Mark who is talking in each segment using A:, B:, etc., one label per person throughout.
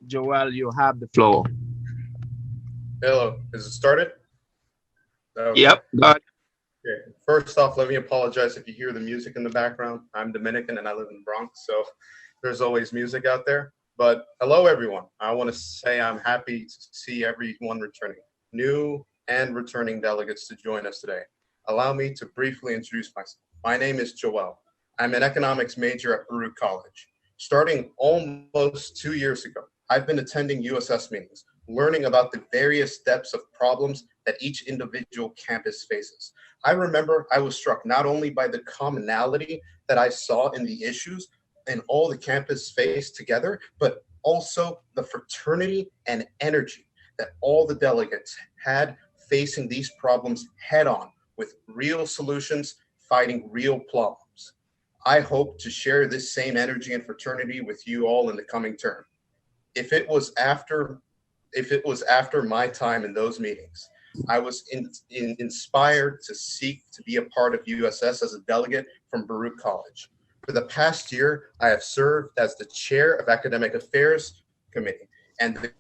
A: Joel, you have the floor.
B: Hello, is it started? Okay.
A: Yep, God.
B: Okay. First off, let me apologize if you hear the music in the background. I'm Dominican and I live in the Bronx, so there's always music out there. But hello, everyone. I want to say I'm happy to see everyone returning, new and returning delegates to join us today. Allow me to briefly introduce myself. My name is Joel. I'm an economics major at Baruch College. Starting almost 2 years ago, I've been attending USS meetings, learning about the various depths of problems that each individual campus faces. I remember I was struck not only by the commonality that I saw in the issues and all the campus faced together, but also the fraternity and energy that all the delegates had facing these problems head on with real solutions, fighting real problems. I hope to share this same energy and fraternity with you all in the coming term. If it was after my time in those meetings, I was inspired to seek to be a part of USS as a delegate from Baruch College. For the past year, I have served as the chair of Academic Affairs Committee and the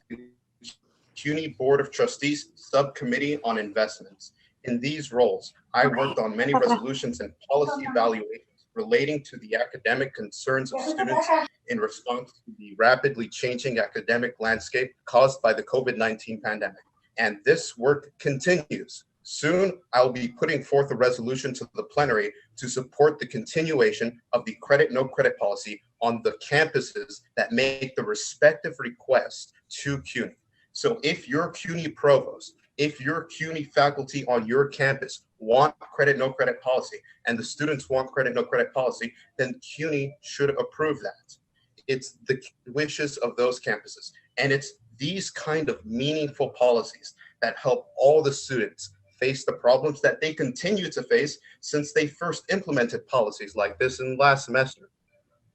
B: CUNY Board of Trustees Subcommittee on Investments. In these roles, I worked on many resolutions and policy evaluations relating to the academic concerns of students in response to the rapidly changing academic landscape caused by the COVID-19 pandemic. And this work continues. Soon, I'll be putting forth a resolution to the plenary to support the continuation of the credit no credit policy on the campuses that make the respective request to CUNY. So if your CUNY provost, if your CUNY faculty on your campus want credit no credit policy and the students want credit no credit policy, then CUNY should approve that. It's the wishes of those campuses. And it's these kind of meaningful policies that help all the students face the problems that they continue to face since they first implemented policies like this in last semester.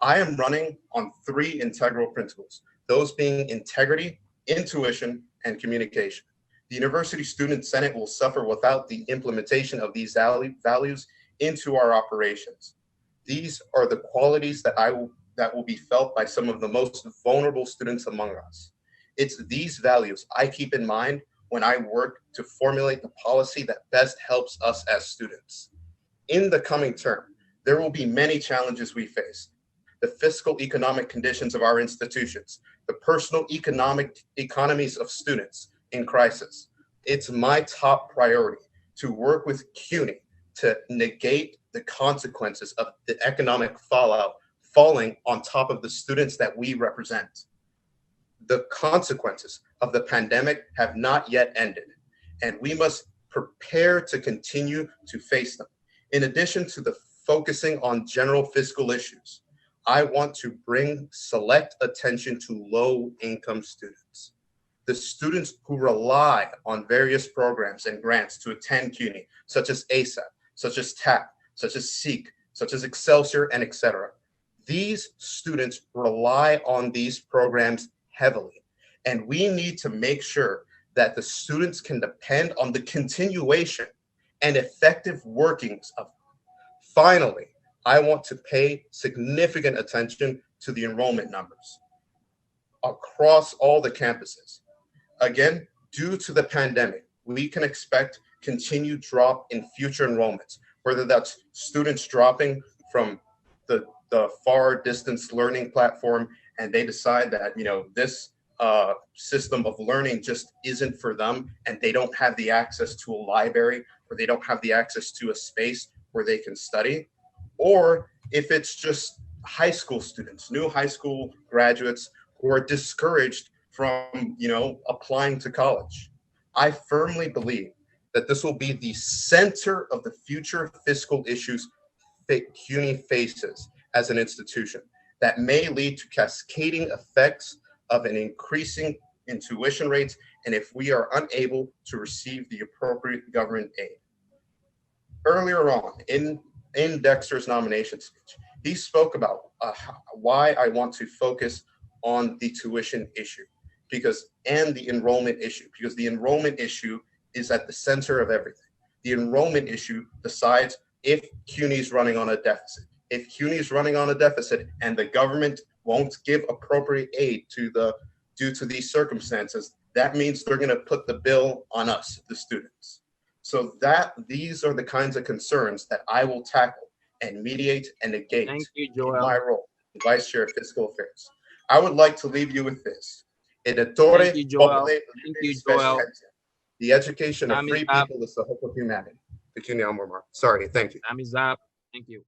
B: I am running on three integral principles, those being integrity, intuition, and communication. The University Student Senate will suffer without the implementation of these values into our operations. These are the qualities that will be felt by some of the most vulnerable students among us. It's these values I keep in mind when I work to formulate the policy that best helps us as students. In the coming term, there will be many challenges we face. The fiscal economic conditions of our institutions, the personal economies of students in crisis. It's my top priority to work with CUNY to negate the consequences of the economic fallout falling on top of the students that we represent. The consequences of the pandemic have not yet ended, and we must prepare to continue to face them. In addition to the focusing on general fiscal issues, I want to bring select attention to low income students. The students who rely on various programs and grants to attend CUNY, such as ASAP, such as TAP, such as SEEK, such as Excelsior, and etc. These students rely on these programs heavily, and we need to make sure that the students can depend on the continuation and effective workings of them. Finally, I want to pay significant attention to the enrollment numbers across all the campuses. Again, due to the pandemic, we can expect continued drop in future enrollments, whether that's students dropping from the far distance learning platform and they decide that, this system of learning just isn't for them and they don't have the access to a library or they don't have the access to a space where they can study, or if it's just high school students, new high school graduates who are discouraged from, applying to college. I firmly believe that this will be the center of the future fiscal issues CUNY faces as an institution that may lead to cascading effects of an increasing in tuition rates and if we are unable to receive the appropriate government aid. Earlier on in Dexter's nomination speech, he spoke about why I want to focus on the tuition issue and the enrollment issue, because the enrollment issue is at the center of everything. The enrollment issue decides if CUNY is running on a deficit. If CUNY is running on a deficit and the government won't give appropriate aid to due to these circumstances, that means they're going to put the bill on us, the students. So these are the kinds of concerns that I will tackle and mediate and negate
A: Thank you,
B: in my
A: Joel.
B: role as Vice Chair of Fiscal Affairs. I would like to leave you with this. Editore
A: Thank you, Joel.
B: populi
A: Thank you, Joel.
B: The education of
A: Time is
B: free
A: up.
B: people is the hope of humanity. Sorry, thank you.
A: Time is up. Thank you.